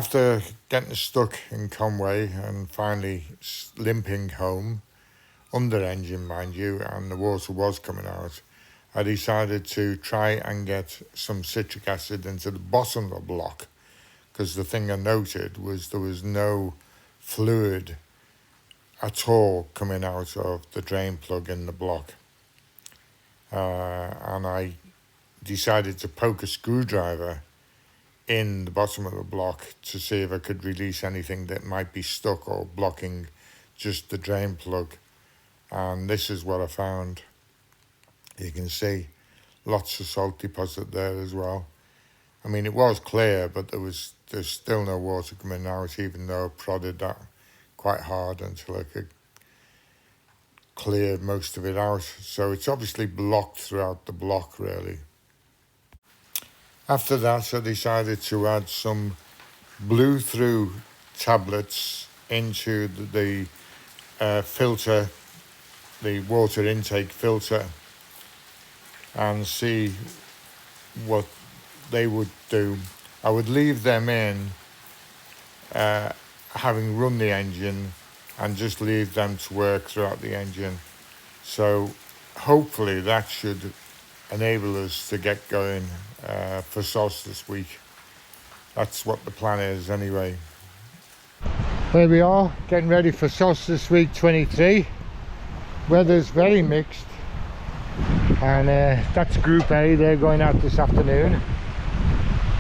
After getting stuck in Conway and finally limping home, under engine mind you, and the water was coming out, I decided to try and get some citric acid into the bottom of the block, because the thing I noted was there was no fluid at all coming out of the drain plug in the block. And I decided to poke a screwdriver in the bottom of the block to see if I could release anything that might be stuck or blocking just the drain plug. And this is what I found. You can see lots of salt deposit there as well. I mean, it was clear, but there's still no water coming out, even though I prodded that quite hard until I could clear most of it out. So it's obviously blocked throughout the block, really. After that, I decided to add some blew-through tablets into the filter, the water intake filter, and see what they would do. I would leave them in, having run the engine, and just leave them to work throughout the engine. So hopefully that should enable us to get going for Solstice week. That's what the plan is anyway. Here we are, getting ready for Solstice week 23. Weather's very mixed, and that's Group A. They're going out this afternoon.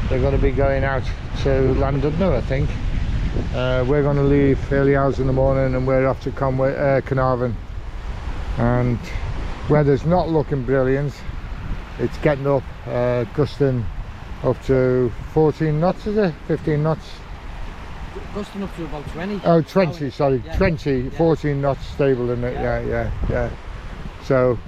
They're going to be going out to Llandudno, I think. We're going to leave early hours in the morning, and we're off to Carnarvon. And weather's not looking brilliant. It's getting up, gusting up to 14 knots, is it? 15 knots? Gusting up to about 20. Oh, 20, sorry, yeah. 20, yeah. 14 knots stable in it, yeah. So,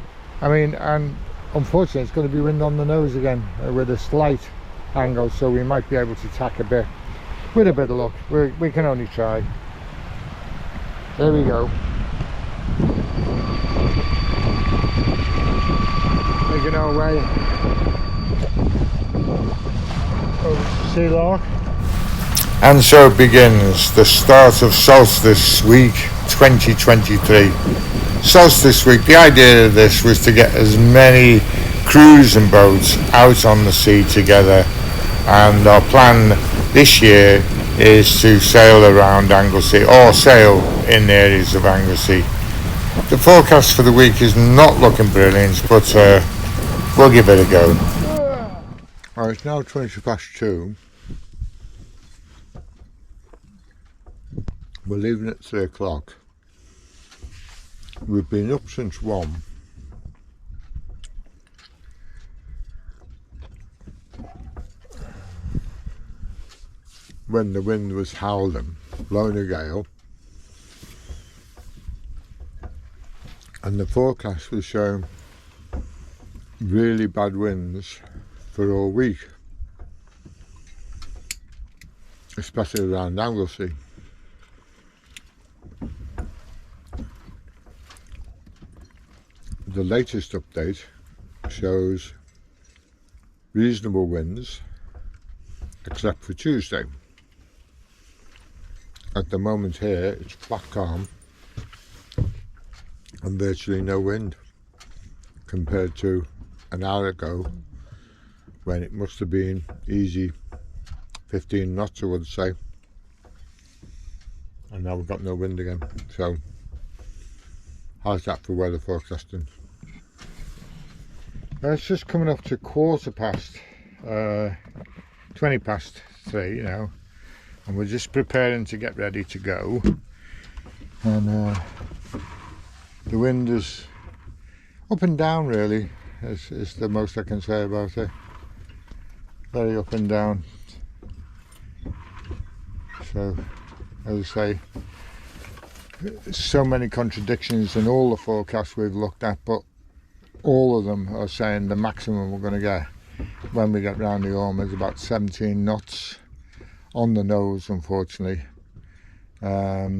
I mean, and unfortunately it's going to be wind on the nose again with a slight angle, so we might be able to tack a bit. With a bit of luck, we can only try. There we go. Making our way over to see LARK. And so begins the start of Solstice week 2023. Solstice week, the idea of this was to get as many crews and boats out on the sea together, and our plan this year is to sail around Anglesey, or sail in the areas of Anglesey. The forecast for the week is not looking brilliant, but we'll give it a go. Well, it's now 2:20. We're leaving at 3 o'clock. We've been up since 1. When the wind was howling, blowing a gale, and the forecast was showing really bad winds for all week, especially around Anglesey. The latest update shows reasonable winds except for Tuesday. At the moment here it's flat calm and virtually no wind, compared to an hour ago when it must have been easy 15 knots, I would say, and now we've got no wind again. So how's that for weather forecasting? It's just coming up to 20 past 3 now, and we're just preparing to get ready to go. And the wind is up and down, really, is the most I can say about it. Very up and down. So, as I say, so many contradictions in all the forecasts we've looked at, but all of them are saying the maximum we're going to get when we get round the Orme is about 17 knots on the nose, unfortunately. But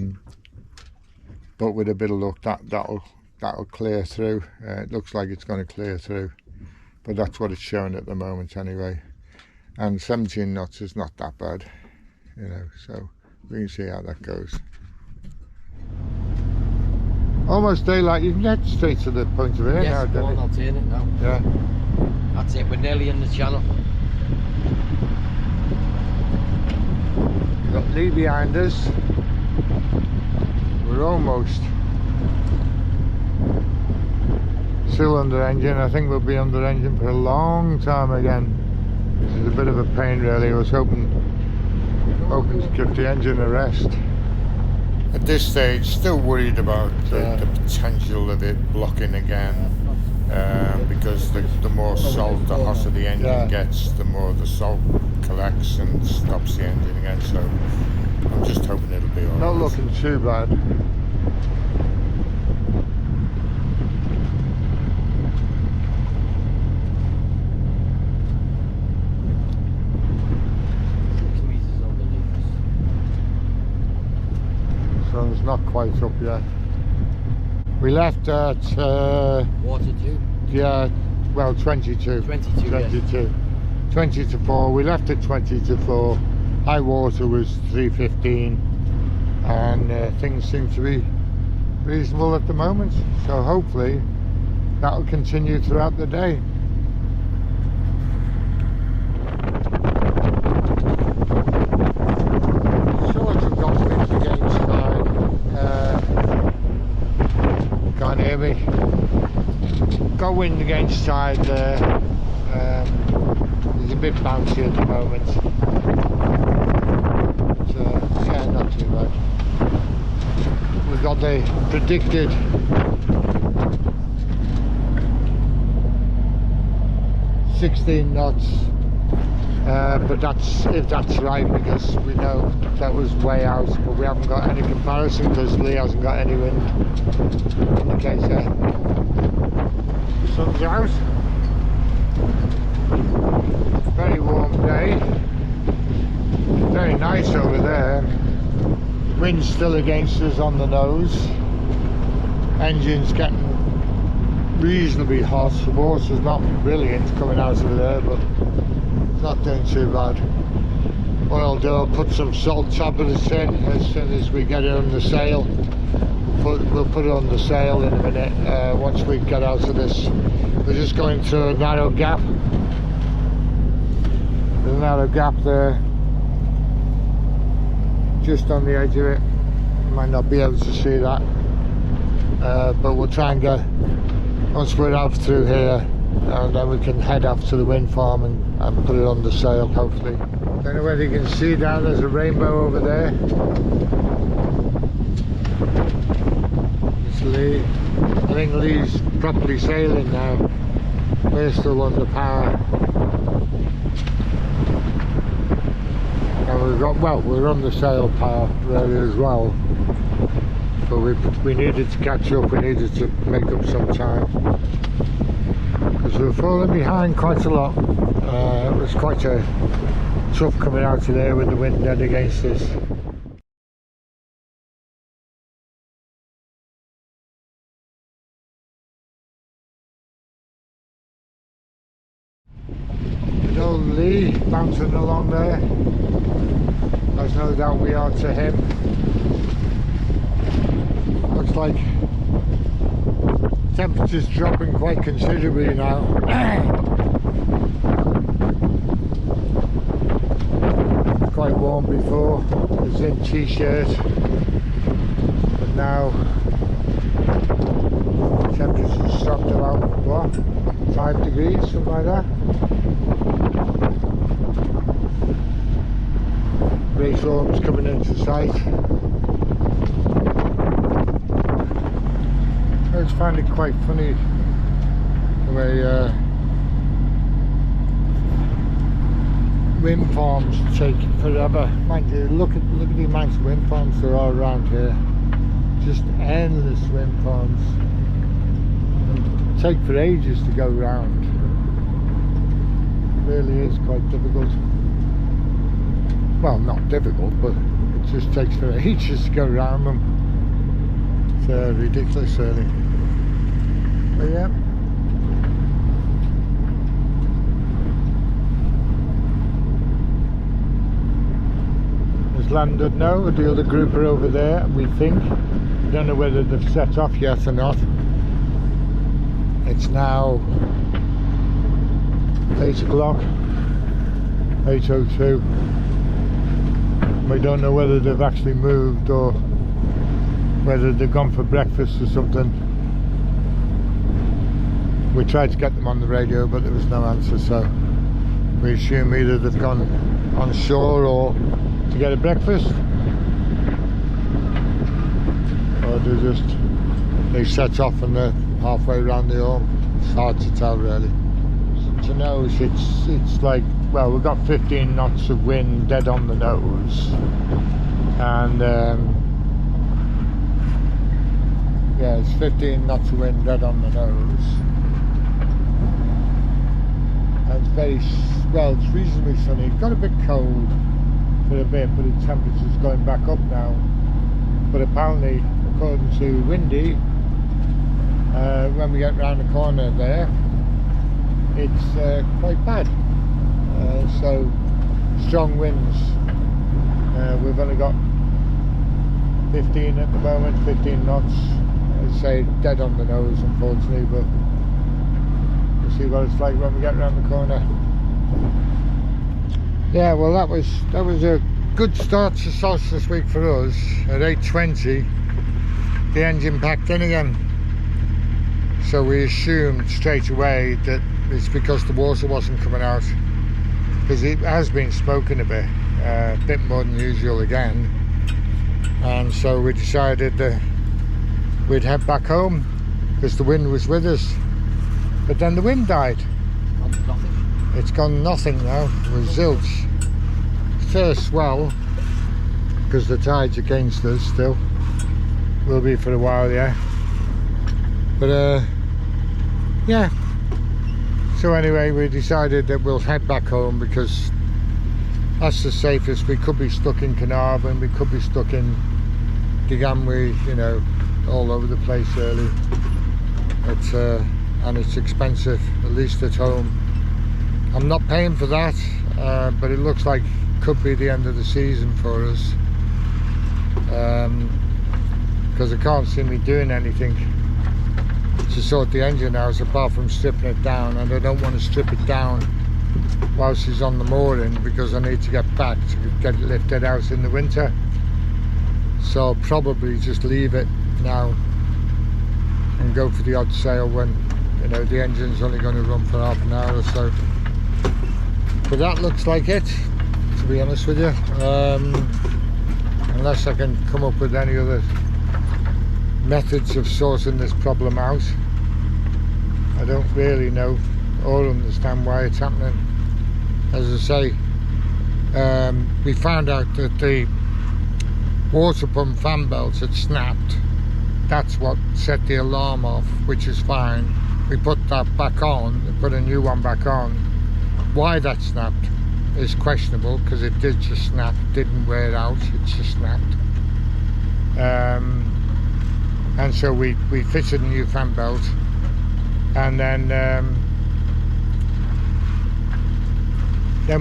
with a bit of luck, that'll clear through. It looks like it's going to clear through, but that's what it's showing at the moment anyway. And 17 knots is not that bad. you know, so we can see how that goes. Almost daylight. You can get straight to the point of it now, Yes, go on, I'll turn it now. Yeah. That's it, we're nearly in the channel. We've got Lee behind us. We're almost still under engine. I think we'll be under engine for a long time again. This is a bit of a pain really. I was hoping to give the engine a rest. At this stage, still worried about the potential of it blocking again, because the more salt, the hotter the engine gets, the more the salt collects and stops the engine again. So I'm just hoping it'll be alright. Not looking too bad. Sun's not quite up yet. We left at Water 2? Yeah, well 22. 22, 22. Yes. 20 to 4. We left at 20 to 4. High water was 3:15, and things seem to be reasonable at the moment. So hopefully that'll continue throughout the day. Sort of got things against time. Can't hear me. Got wind against tide there. It's a bit bouncy at the moment. But, yeah, not too bad. We've got the predicted 16 knots. But that's if that's right, because we know that was way out, but we haven't got any comparison because Lee hasn't got any wind indicator. The sun's out. Very warm day. Very nice over there. Wind's still against us on the nose. Engine's getting reasonably hot. The water's not brilliant coming out of there, but not doing too bad. What I'll do, I'll put some salt tablets in as soon as we get it on the sail. We'll put it on the sail in a minute once we get out of this. We're just going through a narrow gap. There's a narrow gap there, just on the edge of it. You might not be able to see that, but we'll try and get, once we're out through here, and then we can head up to the wind farm and put it on the sail, hopefully. Don't know whether you can see down, there's a rainbow over there. It's Lee. I think Lee's properly sailing now. We're still under power. And we've got, well, we're on the sail power really as well. But we needed to catch up, we needed to make up some time. Because we were falling behind quite a lot. It was quite a tough coming out of there with the wind dead against us. Good old Lee bouncing along there. There's no doubt we are to him. Looks like temperature's dropping quite considerably now. Quite warm before, it was in t-shirt, but now temperature's dropped about, what, 5 degrees, something like that. Great storms coming into sight. I just find it quite funny the way wind farms take forever. Mind you, look at the amount of wind farms there are around here. Just endless wind farms. And take for ages to go round. It really is quite difficult. Well, not difficult, but it just takes for ages to go round them. It's ridiculous, really. But yeah. landed now. The other group are over there, we think. Don't know whether they've set off yet or not. It's now 8 o'clock, 8:02. We don't know whether they've actually moved or whether they've gone for breakfast or something. We tried to get them on the radio, but there was no answer, so we assume either they've gone on shore or to get a breakfast, or they set off and they're halfway around the home. It's hard to tell really. To nose, it's like, well, we've got 15 knots of wind dead on the nose, and yeah, it's 15 knots of wind dead on the nose. And it's very, well, it's reasonably sunny. It got a bit cold for a bit, but the temperature's going back up now. But apparently, according to Windy, when we get round the corner there, it's quite bad. So strong winds. We've only got 15 at the moment, 15 knots. I'd say dead on the nose, unfortunately, but we'll see what it's like when we get around the corner. Yeah, well, that was a good start to Solstice week for us. At 8:20, the engine packed in again. So we assumed straight away that it's because the water wasn't coming out, because it has been smoking a bit more than usual again, and so we decided that we'd head back home because the wind was with us. But then the wind died. It's gone nothing now. With zilch. First swell, because the tide's against us still. Will be for a while, yeah. But yeah. So anyway, we decided that we'll head back home because that's the safest. We could be stuck in Carnarvon, we could be stuck in Digamwe, you know, all over the place really. And it's expensive, at least at home. I'm not paying for that, but it looks like it could be the end of the season for us, because I can't see me doing anything to sort the engine out apart from stripping it down, and I don't want to strip it down whilst it's on the mooring because I need to get back to get it lifted out in the winter. So I'll probably just leave it now and go for the odd sail when, you know, the engine's only going to run for half an hour or so. But that looks like it, to be honest with you, unless I can come up with any other methods of sorting this problem out. I don't really know or understand why it's happening. As I say, we found out that the water pump fan belt had snapped. That's what set the alarm off, which is fine. We put that back on, put a new one back on. Why that snapped is questionable, because it did just snap, didn't wear out, it just snapped. And so we fitted a new fan belt, and then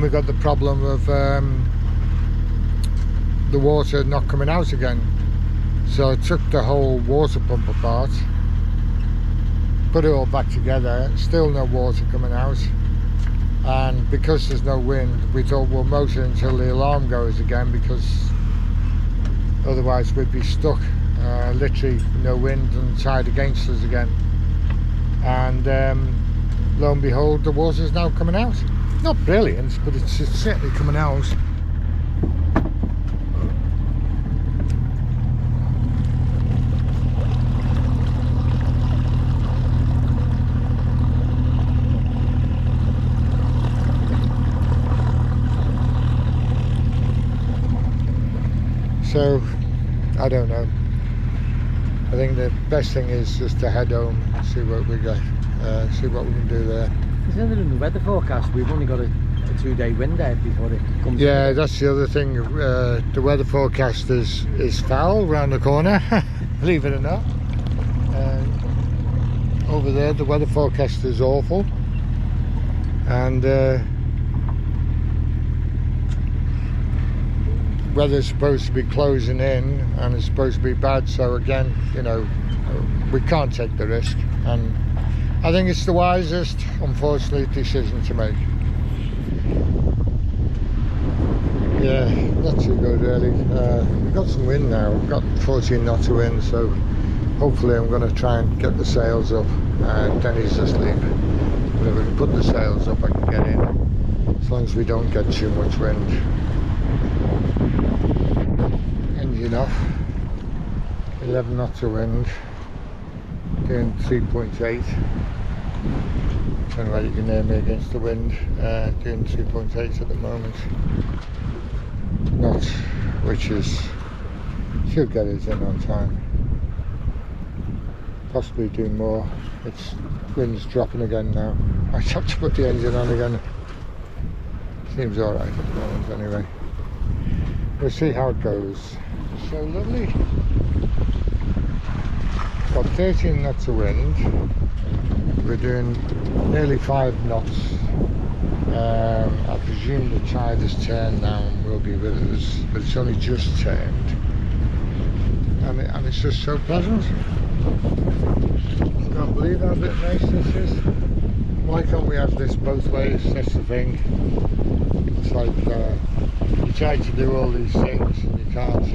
we got the problem of the water not coming out again. So I took the whole water pump apart, put it all back together, still no water coming out, and because there's no wind, we thought we'll motor until the alarm goes again, because otherwise we'd be stuck, literally no wind and tide against us again. And lo and behold, the water's now coming out. Not brilliant, but it's certainly coming out. So, I don't know. I think the best thing is just to head home and see what we get, see what we can do there. Isn't it in the weather forecast? We've only got a 2-day window before it comes. Yeah, that's the other thing. The weather forecast is foul round the corner, believe it or not. Over there, the weather forecast is awful. And weather's supposed to be closing in and it's supposed to be bad, so again, you know, we can't take the risk, and I think it's the wisest, unfortunately, decision to make. Yeah, not too good really. We've got some wind now, we've got 14 knots of wind, so hopefully I'm going to try and get the sails up. Denny's asleep, but if we can put the sails up I can get in, as long as we don't get too much wind. Engine off, 11 knots of wind, doing 3.8. I don't know whether you can hear me against the wind, doing 3.8 at the moment. Knots, which is, should get us in on time. Possibly do more. It's wind's dropping again now. I have to put the engine on again. Seems alright at the moment anyway. We'll see how it goes. So lovely. Got 13 knots of wind. We're doing nearly 5 knots. I presume the tide has turned now and will be with us, but it's only just turned. And it's just so pleasant. I can't believe how bit nice this is. Why can't we have this both ways? That's the thing. It's like you try to do all these things and you can't.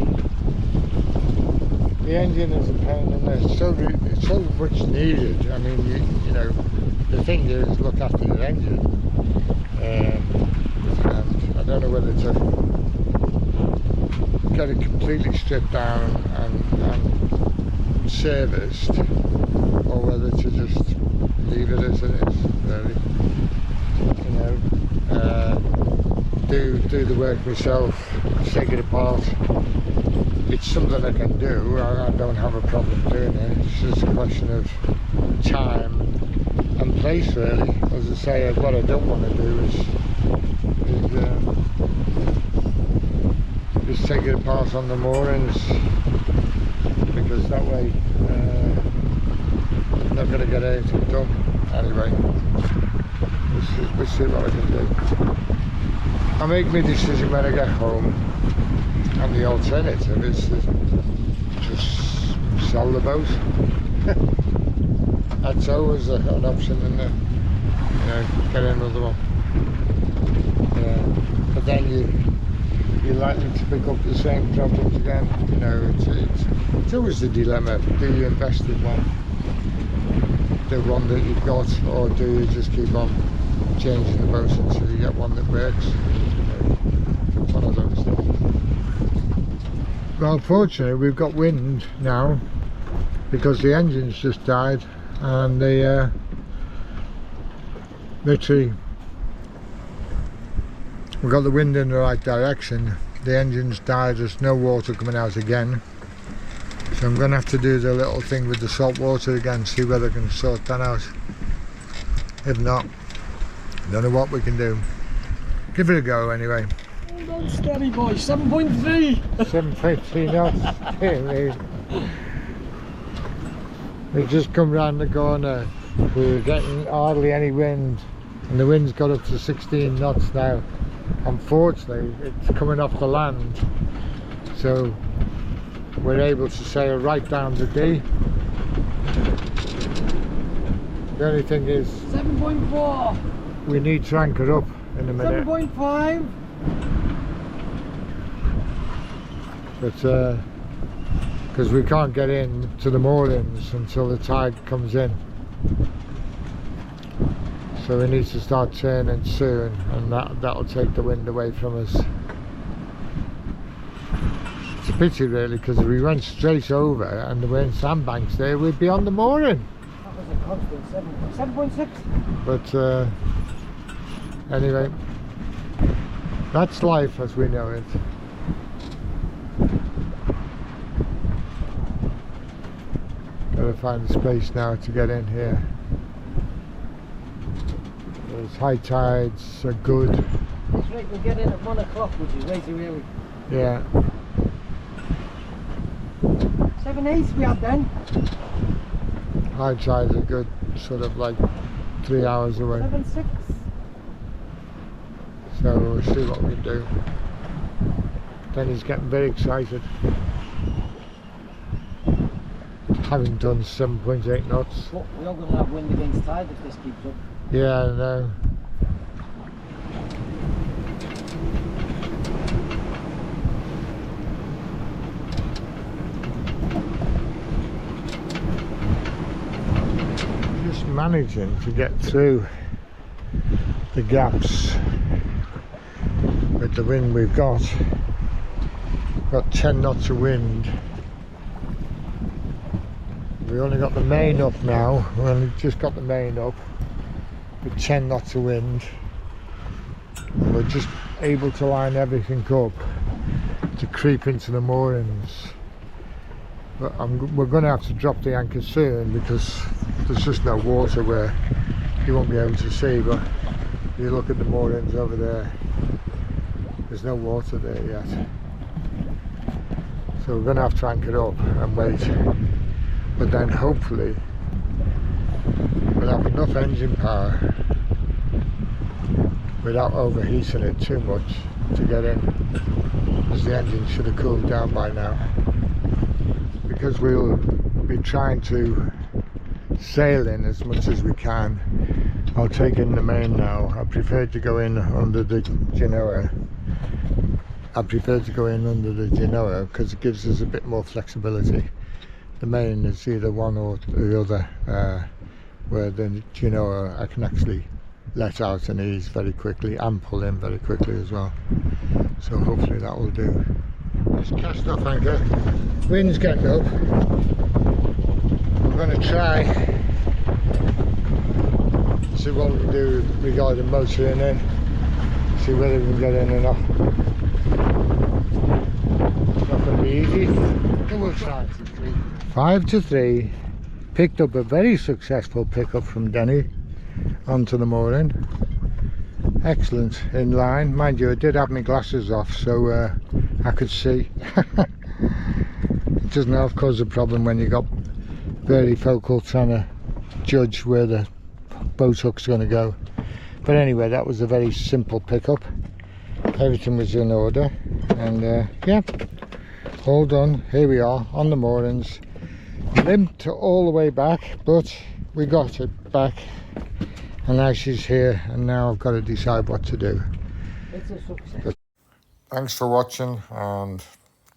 The engine is a pain in there. It's so much needed. I mean, you know, the thing is look after your engine. And I don't know whether to get it completely stripped down and serviced, or whether to just leave it as it is, really. You know, do the work myself, take it apart. It's something I can do. I don't have a problem doing it. It's just a question of time and place, really. As I say, what I don't want to do is take it apart on the moorings, because that way I'm not going to get anything done anyway. We'll see what I can do. I'll make my decision when I get home, and the alternative is to just sell the boat. That's always an option, isn't it? You know, get another one. Yeah. But then you're likely to pick up the same problems again. You know, it's always the dilemma. Do you invest in the one that you've got, or do you just keep on changing the boat until you get one that works? One of those things. Well, fortunately we've got wind now, because the engine's just died, and the literally we've got the wind in the right direction. The engine's died, there's no water coming out again, so I'm going to have to do the little thing with the salt water again, see whether I can sort that out. If not, I don't know what we can do. Give it a go anyway. Hold on steady boy, 7.3! 7.3 knots. We've just come round the corner. We were getting hardly any wind, and the wind's got up to 16 knots now. Unfortunately, it's coming off the land, so we're able to sail right down the D. The only thing is 7.4! we need to anchor up in a minute. 7.5! But because we can't get in to the moorings until the tide comes in, so we need to start turning soon, and that'll take the wind away from us. It's a pity really, because if we went straight over and there weren't sandbanks there, we'd be on the mooring. That was a constant 7.6. But anyway, that's life as we know it. Gotta find a space now to get in here. Those high tides are good. That's right, we'll get in at 1 o'clock, which is way too early. Yeah. 7.8 we had then. High tides are good, sort of like 3 hours away. 7.6. So we'll see what we can do. Penny's getting very excited. Having done 7.8 knots. But we are going to have wind against tide if this keeps up. Yeah, I know. Just managing to get through the gaps with the wind we've got. Got 10 knots of wind. We only got the main up now. We only just got the main up with 10 knots of wind. And we're just able to line everything up to creep into the moorings. But we're going to have to drop the anchor soon because there's just no water where you won't be able to see. But you look at the moorings over there, there's no water there yet. So we're going to have to anchor up and wait. But then hopefully we'll have enough engine power without overheating it too much to get in, as the engine should have cooled down by now. Because we'll be trying to sail in as much as we can, I'll take in the main now. I prefer to go in under the Genoa. Because it gives us a bit more flexibility. The main is either one or the other, where the Genoa I can actually let out and ease very quickly and pull in very quickly as well. So hopefully that will do. Just cast off anchor. Wind's getting up. We're going to try see what we can do regarding motoring in. See whether we can get in or not. It's not going to be easy, but we'll try. 5 to 3, picked up a very successful pickup from Denny onto the mooring. Excellent, in line. Mind you, I did have my glasses off so I could see. It doesn't half cause a problem when you got varifocal trying to judge where the boat hook's going to go. But anyway, that was a very simple pickup. Everything was in order, and yeah, all done. Here we are on the moorings. Limped all the way back, but we got it back, and now she's here, and now I've got to decide what to do. It's a success. Thanks for watching, and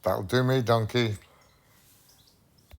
that'll do me, donkey.